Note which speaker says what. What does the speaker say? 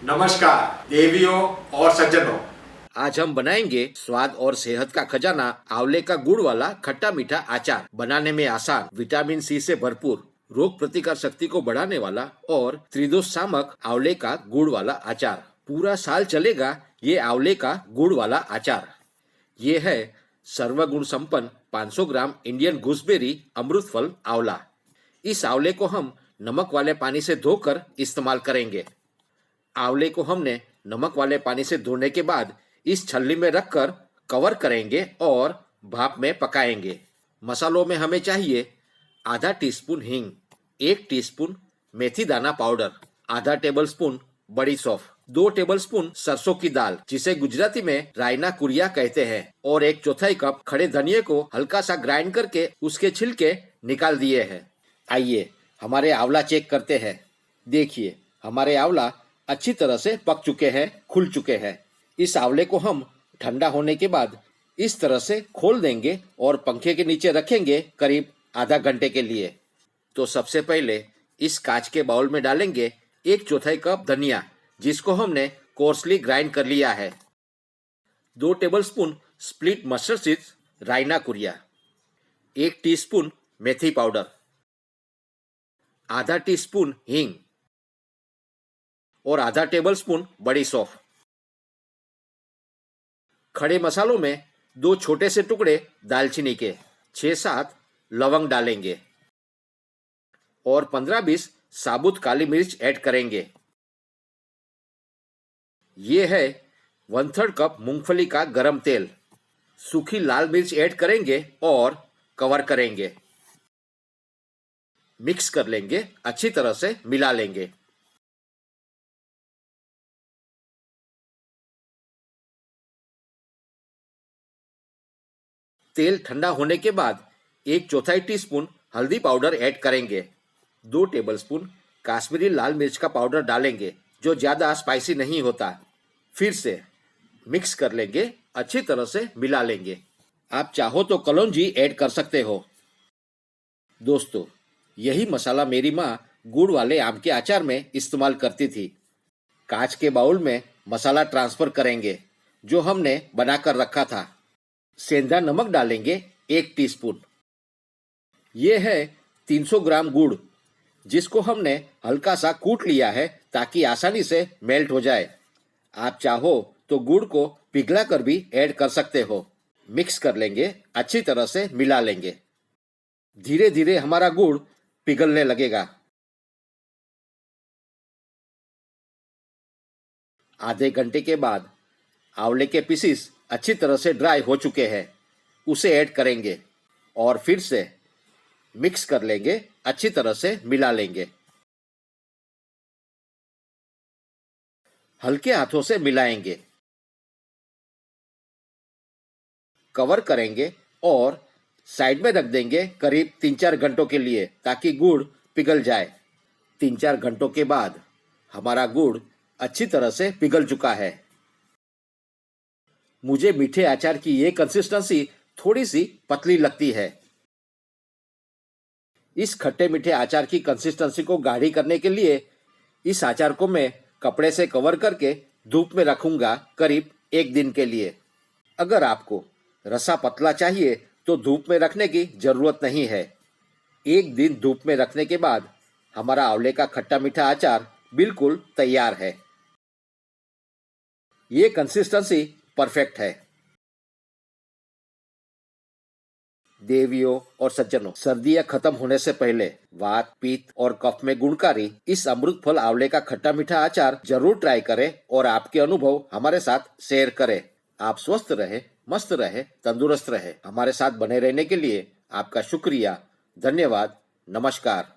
Speaker 1: नमस्कार देवियों और सज्जनों,
Speaker 2: आज हम बनाएंगे स्वाद और सेहत का खजाना आंवले का गुड़ वाला खट्टा मीठा अचार। बनाने में आसान, विटामिन सी से भरपूर, रोग प्रतिकार शक्ति को बढ़ाने वाला और त्रिदोष सामक आंवले का गुड़ वाला अचार। पूरा साल चलेगा ये आंवले का गुड़ वाला अचार। ये है सर्वगुण संपन्न 500 ग्राम इंडियन गूसबेरी अमृत फल आंवला। इस आंवले को हम नमक वाले पानी से धोकर इस्तेमाल करेंगे। आंवले को हमने नमक वाले पानी से धोने के बाद इस छलनी में रखकर कवर करेंगे और भाप में पकाएंगे। मसालों में हमें चाहिए आधा टीस्पून हींग, 1 टीस्पून मेथी दाना पाउडर, आधा टेबलस्पून बड़ी सौंफ, 2 टेबलस्पून सरसों की दाल जिसे गुजराती में रायना कुरिया कहते हैं, और 1/4 कप खड़े धनिये को हल्का सा ग्राइंड करके उसके छिलके निकाल दिए हैं। आइए हमारे आंवला चेक करते हैं। देखिए हमारे आंवला अच्छी तरह से पक चुके हैं, खुल चुके हैं। इस आंवले को हम ठंडा होने के बाद इस तरह से खोल देंगे और पंखे के नीचे रखेंगे करीब आधा घंटे के लिए। तो सबसे पहले इस कांच के बाउल में डालेंगे 1/4 कप धनिया जिसको हमने कोर्सली ग्राइंड कर लिया है, 2 tablespoon split mustard seeds Raina कुरिया, 1 टीस्पून मेथी पाउडर, आधा टीस्पून हींग और आधा टेबलस्पून बड़ी सौंफ। खड़े मसालों में 2 छोटे से टुकड़े दालचीनी के, 6-7 लवंग डालेंगे और 15-20 साबुत काली मिर्च ऐड करेंगे। ये है 1/3 कप मूंगफली का गरम तेल। सूखी लाल मिर्च ऐड करेंगे और कवर करेंगे। मिक्स कर लेंगे, अच्छी तरह से मिला लेंगे। तेल ठंडा होने के बाद 1/4 टीस्पून हल्दी पाउडर ऐड करेंगे, 2 टेबलस्पून काश्मीरी लाल मिर्च का पाउडर डालेंगे जो ज़्यादा स्पाइसी नहीं होता। फिर से मिक्स कर लेंगे, अच्छी तरह से मिला लेंगे। आप चाहो तो कलौंजी ऐड कर सकते हो। दोस्तों, यही मसाला मेरी माँ गुड़ वाले आम के अचार में इस्तेमाल करती थी। कांच के बाउल में मसाला ट्रांसफर करेंगे जो हमने बनाकर रखा था। सेंधा नमक डालेंगे 1 टीस्पून। ये है 300 ग्राम गुड़ जिसको हमने हल्का सा कूट लिया है ताकि आसानी से मेल्ट हो जाए। आप चाहो तो गुड़ को पिघला कर भी ऐड कर सकते हो। मिक्स कर लेंगे, अच्छी तरह से मिला लेंगे। धीरे धीरे हमारा गुड़ पिघलने लगेगा। आधे घंटे के बाद आंवले के पीसीस अच्छी तरह से ड्राई हो चुके हैं, उसे ऐड करेंगे और फिर से मिक्स कर लेंगे, अच्छी तरह से मिला लेंगे। हल्के हाथों से मिलाएंगे, कवर करेंगे और साइड में रख देंगे करीब 3-4 घंटों के लिए ताकि गुड़ पिघल जाए। 3-4 घंटों के बाद हमारा गुड़ अच्छी तरह से पिघल चुका है। मुझे मीठे अचार की ये कंसिस्टेंसी थोड़ी सी पतली लगती है। इस खट्टे मीठे अचार की कंसिस्टेंसी को गाढ़ी करने के लिए इस अचार को मैं कपड़े से कवर करके धूप में रखूंगा करीब 1 दिन के लिए। अगर आपको रसा पतला चाहिए तो धूप में रखने की जरूरत नहीं है। 1 दिन धूप में रखने के बाद हमारा आंवले का खट्टा मीठा अचार बिल्कुल तैयार है। ये कंसिस्टेंसी परफेक्ट है। देवियों और सज्जनों, सर्दियां खत्म होने से पहले वात, पित्त और कफ में गुणकारी इस अमृत फल आंवले का खट्टा मीठा अचार जरूर ट्राई करें और आपके अनुभव हमारे साथ शेयर करें। आप स्वस्थ रहे, मस्त रहे, तंदुरुस्त रहे। हमारे साथ बने रहने के लिए आपका शुक्रिया। धन्यवाद। नमस्कार।